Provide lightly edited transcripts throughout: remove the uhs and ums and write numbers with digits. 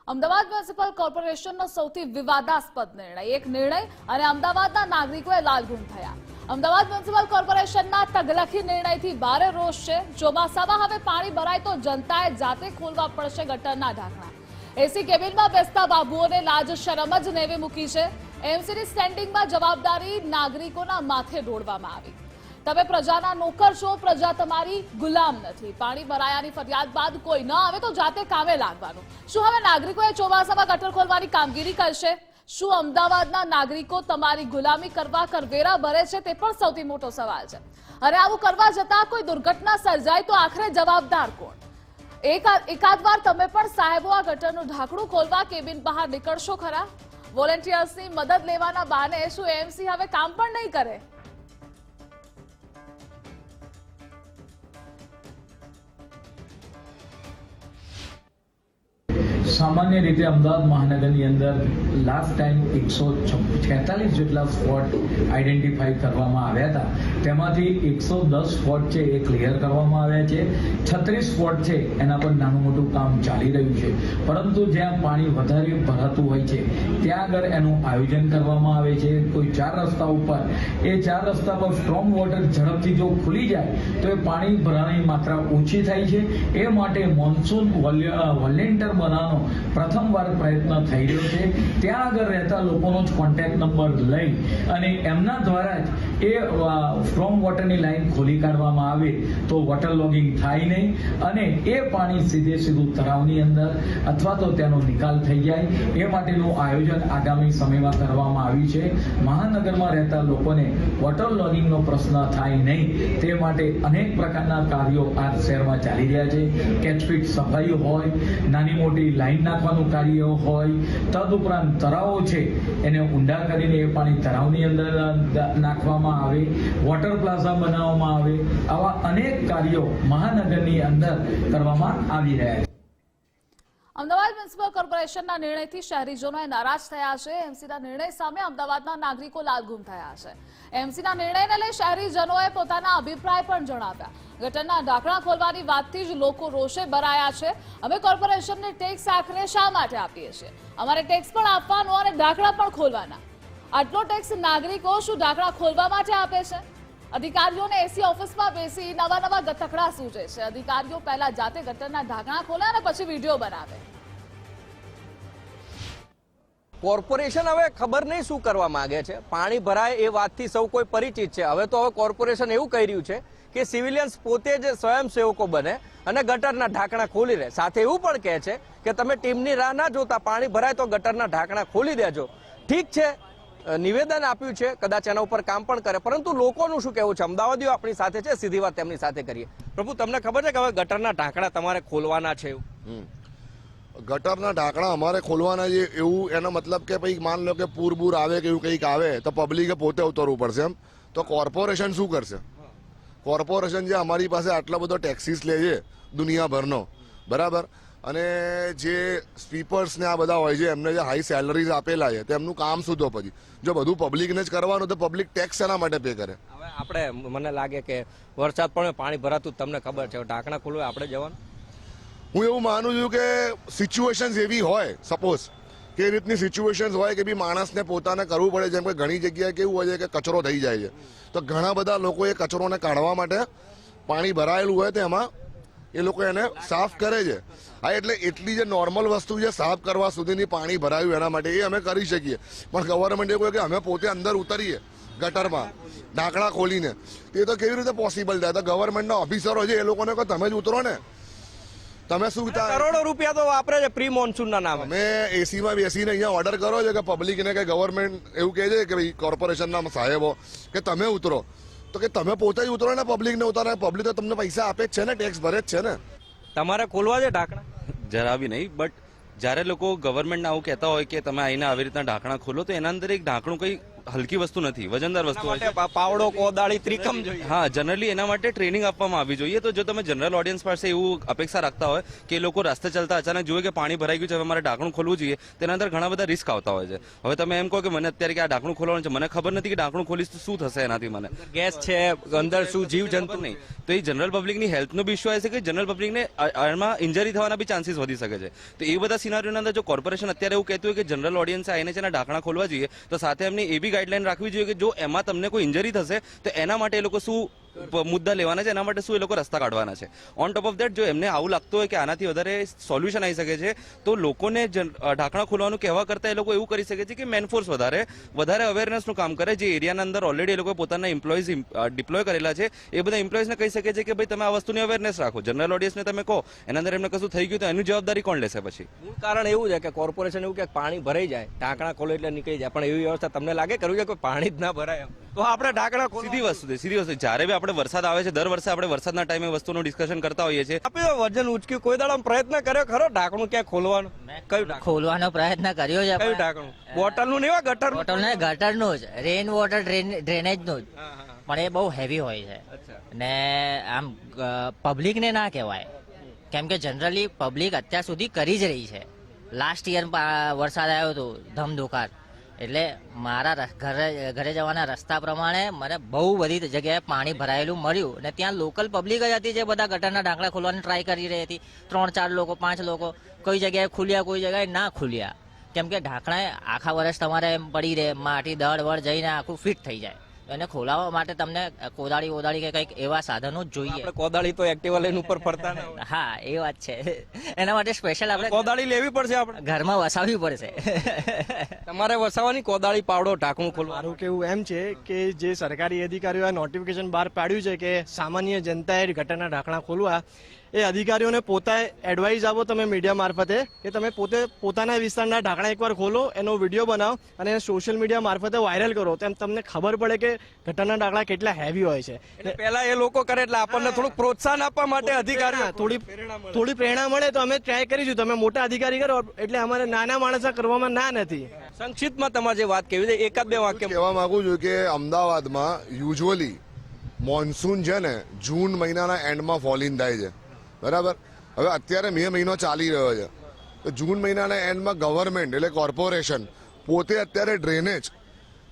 Ahmedabad municipal કોર્પોરેશનનો સૌથી વિવાદાસ્પદ નિર્ણય એક નિર્ણય અને અમદાવાદના નાગરિકોએ લાલઘૂમ થયા। અમદાવાદ મ્યુનિસિપલ કોર્પોરેશનના તગલખી નિર્ણયથી ભારે રોષ છે। ચોમાસામાં હવે પાણી ભરાય તો જનતાએ જાતે ખોલવા પડશે ગટરના ઢાંકણા। એસી કેબિનમાં બેસતા બાબુઓને લાજ શરમ જ નેવે મૂકી છે। એમસીની સ્ટેન્ડિંગમાં જવાબદારી નાગરિકોના માથે ઢોળવામાં આવી। તમે પ્રજાના નોકર છો, પ્રજા તમારી ગુલામ નથી। પાણી ભરાયાની ફરિયાદ બાદ કોઈ ન આવે તો જાતે કામે લાગવાનું। શું હવે નાગરિકોએ ચોમાસામાં ગટર ખોલવાની કામગીરી કરશે? શું અમદાવાદના નાગરિકો તમારી ગુલામી કરવા કરવેરા ભરે છે? તે પણ સૌથી મોટો સવાલ છે। અને આવું કરવા જતાં કોઈ દુર્ઘટના સર્જાય તો આખરે જવાબદાર કોણ? એકાદ વાર તમે પણ સાહેબો આ ગટરનું ઢાંકણું ખોલવા કેબિન બહાર નીકળશો ખરા? વોલેન્ટિયર્સની મદદ લેવાના બહાને શું એમસી હવે કામ પણ નહીં કરે? सामान्य रीते अमदावाद महानगરની અંદર લાસ્ટ ટાઈમ 146 જેટલા સ્પોટ આઈડેન્ટિફાઈ કરવામાં આવ્યા હતા। તેમાંથી 110 સ્પોટ છે એ ક્લિયર કરવામાં આવ્યા છે। 36 સ્પોટ છે એના પર નાનું મોટું કામ ચાલી રહ્યું છે, પરંતુ જ્યાં પાણી વધારે ભરાતું હોય છે ત્યાં આગળ એનું આયોજન કરવામાં આવે છે। કોઈ 4 રસ્તા ઉપર એ 4 રસ્તા પર સ્ટ્રોમ વોટર ઝડપથી જો ખુલી જાય તો એ પાણી ભરાવાની માત્રા ઓછી થાય છે। એ માટે મોન્સૂન વોલેન્ટિયર બનાવવાનો પ્રથમવાર પ્રયત્ન થઈ રહ્યો છે। ત્યાં આગળ રહેતા લોકોનો જ કોન્ટેક્ટ નંબર લઈ અને એમના દ્વારા જ એ સ્ટ્રોમ વોટરની લાઈન ખોલી કાઢવામાં આવે તો વોટર લોગિંગ થાય નહીં અને એ પાણી સીધું તળાવની અંદર અથવા તો તેનો નિકાલ થઈ જાય। એ માટેનું આયોજન આગામી સમયમાં કરવામાં આવ્યું છે। મહાનગરમાં રહેતા લોકોને વોટર લોગિંગનો પ્રશ્ન થાય નહીં તે માટે અનેક પ્રકારના કાર્યો આ શહેરમાં ચાલી રહ્યા છે। કેચપીટ સફાઈ હોય, નાની મોટી લાઈન નાખવાનું કાર્ય હોય, તદુપરાંત તળાવો છે એને ઊંડા કરીને એ પાણી તળાવની અંદર નાખવામાં આવે, વોટર પ્લાઝા બનાવવામાં આવે। આવા અનેક કાર્યો મહાનગરની અંદર કરવામાં આવી રહ્યા છે। અમદાવાદ મ્યુનિસિપલ કોર્પોરેશનના નિર્ણયથી શહેરીજનોએ નારાજ થયા છે। એમસીના નિર્ણય સામે અમદાવાદના નાગરિકો લાલઘૂમ થયા છે। એમસીના નિર્ણયને લઈ શહેરીજનોએ પોતાના અભિપ્રાય પણ જણાવ્યા। ગટરના ઢાંકણા ખોલવાની વાતથી જ લોકો રોષે ભરાયા છે। અમે કોર્પોરેશનને ટેક્સ આખરે શા માટે આપીએ છીએ? અમારે ટેક્સ પણ આપવાનો અને ઢાંકણા પણ ખોલવાના। આટલો ટેક્સ નાગરિકો શું ઢાંકણા ખોલવા માટે આપે છે? અધિકારીઓને એસી ઓફિસમાં બેસી નવા ગતકડા સૂચે છે। અધિકારીઓ પહેલા જાતે ગટરના ઢાંકણા ખોલે અને પછી વિડીયો બનાવે। કોર્પોરેશન હવે ખબર નહીં શું કરવા માંગે છે। પાણી ભરાય એ વાતથી સૌ કોઈ પરિચિત છે। હવે તો કોર્પોરેશન એવું કહી રહ્યું છે કે સિવિલિયન્સ પોતે જ સ્વયંસેવકો બને અને ગટરના ઢાંકણા ખોલી દે। સાથે એવું પણ કહે છે કે તમે ટીમની રાહ ના જોતા પાણી ભરાય તો ગટરના ઢાંકણા ખોલી દેજો। ઠીક છે, નિવેદન આપ્યું છે, કદાચ એના ઉપર કામ પણ કરે, પરંતુ લોકોનું શું કહેવું છે? અમદાવાદીઓ આપણી સાથે છે, સીધી વાત તેમની સાથે કરીએ। પ્રભુ, તમને ખબર છે કે હવે ગટરના ઢાંકણા તમારે ખોલવાના છે? ગટરના ઢાંકણા અમારે ખોલવાના છે એવું એનો મતલબ કે ભાઈ માન લો કે પૂર આવે કે એવું કંઈક આવે તો પબ્લિકે પોતે ઉતરવું પડશે એમ? તો કોર્પોરેશન શું કરશે? કોર્પોરેશન જે અમારી પાસે આટલો બધો ટેક્સીસ લે છે દુનિયાભરનો, બરાબર, અને જે સ્વીપર્સ ને આ બધા હોય છે એમને જે હાઈ સેલરીઝ આપેલા છે તેમનું કામ શું? તો પછી જો બધું પબ્લિકને જ કરવાનું તો પબ્લિક ટેક્સ એના માટે પે કરે? હવે આપણે, મને લાગે કે વરસાદ પણ પાણી ભરાતું તમને ખબર છે, ઢાંકણા ખોલવા આપણે જવાનું? હું એવું માનું છું કે સિચ્યુએશન્સ એવી હોય, સપોઝ કે એ રીતની સિચ્યુએશન્સ હોય કે બી માણસને પોતાને કરવું પડે। જેમ કે ઘણી જગ્યાએ કેવું હોય છે કે કચરો થઈ જાય છે, તો ઘણા બધા લોકો એ કચરોને કાઢવા માટે પાણી ભરાયેલું હોય તો એમાં એ લોકો એને સાફ કરે છે। હા, એટલે એટલી જે નોર્મલ વસ્તુ છે સાફ કરવા સુધીની પાણી ભરાયું એના માટે એ અમે કરી શકીએ, પણ ગવર્મેન્ટ એવું કહે કે અમે પોતે અંદર ઉતરીએ ગટરમાં ઢાંકણા ખોલીને, એ તો કેવી રીતે પોસિબલ થાય? તો ગવર્મેન્ટના ઓફિસરો છે એ લોકોને કહો તમે જ ઉતરો ને। તમે શું કરોડો રૂપિયા તો વાપરે છે પ્રી મોન્સૂનના નામે। અમે એસીમાં બેસીને અહીંયા ઓર્ડર કરો છો કે પબ્લિકને કે ગવર્મેન્ટ એવું કહે છે કે ભાઈ કોર્પોરેશનના સાહેબો કે તમે ઉતરો, તો કે તમે પોતે જ ઉતરો ને પબ્લિકને ઉતારે। પબ્લિક તો તમને પૈસા આપે જ છે ને, ટેક્સ ભરે જ છે ને। તમારે ખોલવા છે ઢાંકણા? જરા બી નહીં, બટ જ્યારે લોકો ગવર્મેન્ટને આવું કહેતા હોય કે તમે આવીને આવી રીતના ઢાંકણા ખોલો તો એના અંદર એક ઢાંકણું કંઈ હલકી વસ્તુ નથી, વજનદાર વસ્તુ હોય છે. માટે પાવડો કોદાળી ત્રિકમ જોઈએ. હા, જનરલી એના માટે ટ્રેનિંગ આપવામાં આવી જોઈએ. તો જો તમે જનરલ ઓડિયન્સ પાસે એવું અપેક્ષા રાખતા હોય કે એ લોકો રસ્તે ચાલતા અચાનક જુએ કે પાણી ભરાઈ ગયું છે, હવે મારે ઢાંકણું ખોલવું જોઈએ, તેના અંદર ઘણા બધા રિસ્ક આવતા હોય છે. હવે તમે એમ કહો કે મને અત્યારે કે આ ઢાંકણું ખોલવાનું છે, મને ખબર નથી કે ઢાંકણું ખોલીશ તો શું થશે એનાથી મને. ગેસ છે અંદર, શું જીવ જંતુ નહીં. તો એ જનરલ પબ્લિકની હેલ્થનો બી ઇશ્યુ આવે છે કે જનરલ પબ્લિકને એમાં ઇન્જરી થવાના બી ચાન્સીસ વધી શકે છે. તો એ બધા સિનારીઓના અંદર જો કોર્પોરેશન અત્યારે એવું કહેતું હોય કે જનરલ ઓડિયન્સ આવીને છે ઢાંકણા ખોલવા જોઈએ, તો સાથે એમની એ બી ગાઈડલાઈન રાખવી જોઈએ કે જો એમાં તમને કોઈ ઇન્જરી થશે તો એના માટે એ લોકો શું મુદ્દા લેવાના છે, એના માટે શું એ લોકો રસ્તા કાઢવાના છે. ઓન ટોપ ઓફ દેટ જો એમને આવું લાગતું હોય કે આનાથી વધારે સોલ્યુશન આવી શકે છે, તો લોકોને ઢાંકણા ખોલવાનું કહેવા કરતા એ લોકો એવું કરી શકે છે કે મેનફોર્સ વધારે અવેરનેસનું કામ કરે. જે એરિયાના અંદર ઓલરેડી એ લોકો પોતાના એમ્પ્લોઈઝ ડિપ્લોય કરેલા છે, એ બધા એમ્પ્લોઈઝને કહી શકે છે કે ભાઈ તમે આ વસ્તુની અવેરનેસ રાખો. જનરલ ઓડિયન્સને તમે કહો, એના અંદર એમને કશું થઈ ગયું તો એની જવાબદારી કોણ લેશે પછી? મૂળ કારણ એવું છે કે કોર્પોરેશન એવું કે પાણી ભરાઈ જાય, ઢાંકણા ખોલો એટલે નીકળી જાય, પણ એવી વ્યવસ્થા તમને લાગે કરવી છે કે પાણી જ ના ભરાય તો આપણે ઢાંકણા ખોલો? સીધી વસ્તુ જ્યારે બી આપણે વરસાદ આવે છે, દર વર્ષે આપણે વરસાદના ટાઈમે વસ્તુનું ડિસ્કશન કરતા હોઈએ છીએ. આપણે વજન ઉચક્યું, કોઈ દાડો પ્રયત્ન કર્યો ખરો ઢાંકણું ક્યાં ખોલવાનું? કયું ઢાંકણું? ખોલવાનો પ્રયત્ન કર્યો છે. કયું ઢાંકણું? બોટલનું નહીં હોય, ગટર? બોટલ ને ગટરનું જ, રેન વોટર ડ્રેનેજનું જ, પણ એ બહુ હેવી હોય છે ને આમ પબ્લિકને ના કહેવાય, કેમ કે જનરલી પબ્લિક અત્યાર સુધી કરી જ રહી છે. લાસ્ટ યર વરસાદ આવ્યો હતો ધમધોકાર, એટલે મારા ઘરે જવાના રસ્તા પ્રમાણે મને બહુ બધી જગ્યાએ પાણી ભરાયેલું મળ્યું અને ત્યાં લોકલ પબ્લિક જ હતી જે બધા ગટરના ઢાંકણા ખોલવાની ટ્રાય કરી રહી હતી. 3-4 લોકો 5 લોકો, કોઈ જગ્યાએ ખુલ્યા કોઈ જગ્યાએ ના ખુલ્યા, કેમ કે ઢાંકણા આખા વર્ષ તમારે એમ પડી રહે, માટી દળ વળ જઈને આખું ફિટ થઈ જાય. એને ખોલાવવા માટે તમને કોદાળી કે કંઈક એવા સાધનો જ જોઈએ. આપણે કોદાળી તો એક્ટિવા લઈને ઉપર ફરતા ના હોય. હા, એ વાત છે. એના માટે સ્પેશિયલ આપણે કોદાળી લેવી પડશે, આપણે ઘરમાં વસાવવી પડશે. તમારે વસાવાની કોદાળી, પાવડો, ઢાંકણું ખોલવાનું. મારું કેવું એમ છે કે જે સરકારી અધિકારીઓએ નોટિફિકેશન બહાર પાડ્યું છે કે સામાન્ય જનતાએ ગટરના ઢાંકણા ખોલવા, એ અધિકારીઓને પોતાએ એડવાઇસ આપો તમે મીડિયા મારફતે કે તમે પોતે પોતાના વિસ્તારના ઢાંકણા એકવાર ખોલો, એનો વિડીયો બનાવો અને સોશિયલ મીડિયા મારફતે વાયરલ કરો, તેમ તમને ખબર પડે કે ગટરના ઢાંકણા કેટલા હેવી હોય છે. એટલે પહેલા એ લોકો કરે એટલે આપણને થોડુંક પ્રોત્સાહન આપવા માટે અધિકારીઓ થોડી પ્રેરણા મળે તો અમે ટ્રાય કરીશું. તમે મોટા અધિકારી કરો એટલે અમારે નાના માણસો કરવામાં ના નથી. સંક્ષિપ્તમાં તમારે જે વાત કેવી છે, એકાદ બે વાક્ય કહેવા માંગુ છું કે અમદાવાદમાં યુઝ્યુઅલી મોન્સૂન છે ને જૂન મહિનાના એન્ડમાં ફોલ ઇન થાય છે, બરાબર. હવે અત્યારે મે મહિનો ચાલી રહ્યો છે, તો જૂન મહિનાના એન્ડમાં ગવર્મેન્ટ એટલે કોર્પોરેશન પોતે અત્યારે ડ્રેનેજ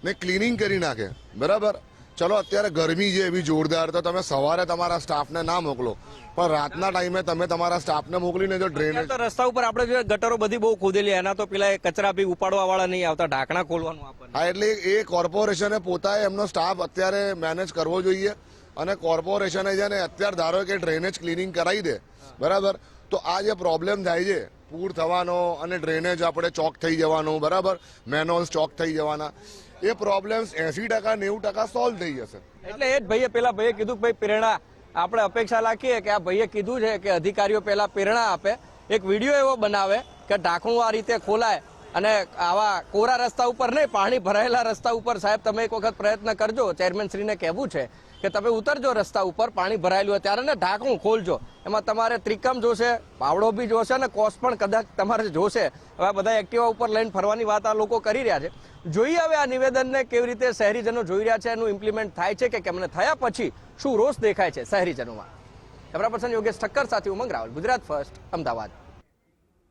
ને ક્લિનિંગ કરી નાખે, બરાબર. ચલો અત્યારે ગરમી છે એવી જોરદાર, તો તમે સવારે તમારા સ્ટાફને ના મોકલો, પણ રાતના ટાઈમે તમે તમારા સ્ટાફને મોકલીને જો ડ્રેનેજ તો રસ્તા ઉપર આપણે જોઈએ ગટરો બધી બહુ ખોદેલી, એના તો પેલા કચરા બી ઉપાડવા વાળા નહીં આવતા, ઢાંકણા ખોલવાનું આપણને. હા, એટલે એ કોર્પોરેશને પોતાએ એમનો સ્ટાફ અત્યારે મેનેજ કરવો જોઈએ. અને કોર્પોરેશને છે ને અત્યારે ધારો કે ડ્રેનેજ ક્લિનિંગ કરાવી દે, બરાબર, તો આ જે પ્રોબ્લેમ થાય છે પૂર થવાનો અને ડ્રેનેજ આપણે ચોક થઈ જવાનું, બરાબર, મેનહોલ્સ ચોક થઈ જવાના, એ પ્રોબ્લેમ્સ 80%-90% સોલ્વ થઈ જશે. એટલે એ જ ભાઈએ પેલા ભાઈએ કીધું કે ભાઈ પ્રેરણા આપણે અપેક્ષા રાખીએ કે આ ભાઈએ કીધું છે કે અધિકારીઓ પહેલા પ્રેરણા આપે, એક વિડીયો એવો બનાવે કે ઢાંકણું આ રીતે ખોલાય અને આવા કોરા રસ્તા ઉપર નહીં, પાણી ભરાયેલા રસ્તા ઉપર સાહેબ તમે એક વખત પ્રયત્ન કરજો. ચેરમેન શ્રીને કહેવું છે કે તમે ઉતરજો રસ્તા ઉપર, પાણી ભરાયેલું હોય ત્યારે ને ઢાંકણું ખોલજો. એમાં તમારે ત્રિકમ જોશે, પાવડો બી જોશે અને કોસ્ટ પણ કદાચ તમારે જોશે. હવે આ બધા એક્ટિવા ઉપર લઈને ફરવાની વાત આ લોકો કરી રહ્યા છે. જોઈએ હવે આ નિવેદનને કેવી રીતે શહેરીજનો જોઈ રહ્યા છે, એનું ઇમ્પ્લિમેન્ટ થાય છે કે કેમ, થયા પછી શું રોષ દેખાય છે શહેરીજનોમાં. કેમેરા પર્સન યોગેશ ઠક્કર સાથે ઉમંગ રાવલ, ગુજરાત ફર્સ્ટ, અમદાવાદ.